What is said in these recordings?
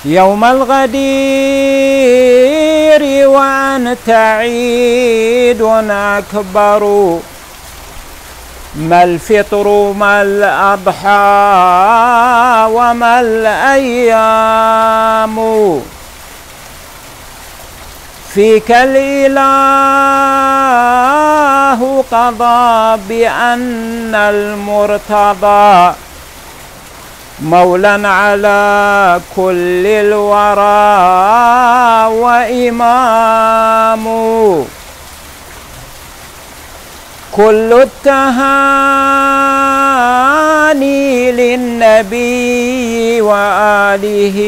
يوم الغدير وأنت عيد أكبر، ما الفطر ما الأضحى وما الأيام، فيك الإله قضى بأن المرتضى مولا على كل الورى وإمام، كل التهاني للنبي وآله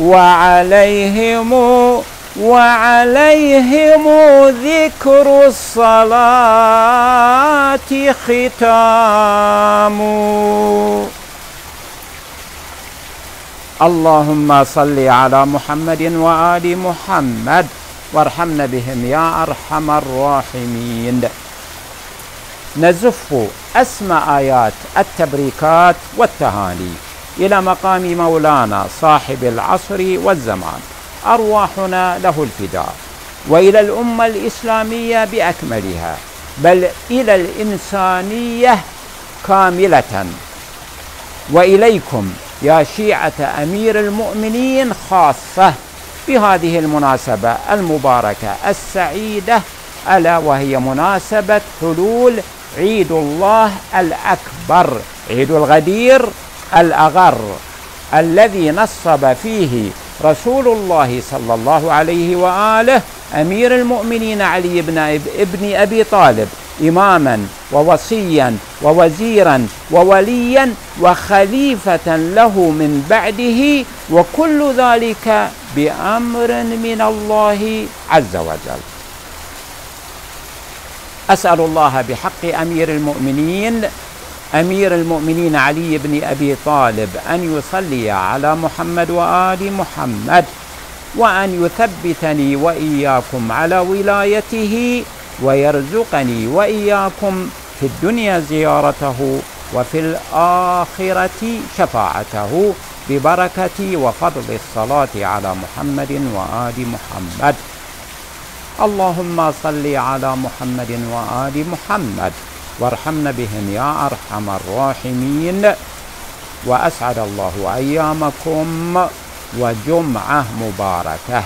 وعليهم ذكر الصلاة ختام. اللهم صل على محمد وآل محمد وارحمنا بهم يا أرحم الراحمين. نزف أسمى آيات التبريكات والتهاني إلى مقام مولانا صاحب العصر والزمان، أرواحنا له الفداء، وإلى الأمة الإسلامية بأكملها، بل إلى الإنسانية كاملة، وإليكم يا شيعة أمير المؤمنين خاصة بهذه المناسبة المباركة السعيدة، ألا وهي مناسبة حلول عيد الله الأكبر، عيد الغدير الأغر، الذي نصب فيه رسول الله صلى الله عليه وآله أمير المؤمنين علي بن أبي طالب إماما ووصيا ووزيرا ووليا وخليفة له من بعده، وكل ذلك بأمر من الله عز وجل. أسأل الله بحق أمير المؤمنين علي بن أبي طالب أن يصلي على محمد وآل محمد، وأن يثبتني وإياكم على ولايته، ويرزقني وإياكم في الدنيا زيارته وفي الآخرة شفاعته ببركة وفضل الصلاة على محمد وآل محمد. اللهم صل على محمد وآل محمد وارحمنا بهم يا أرحم الراحمين، وأسعد الله أيامكم وجمعة مباركة.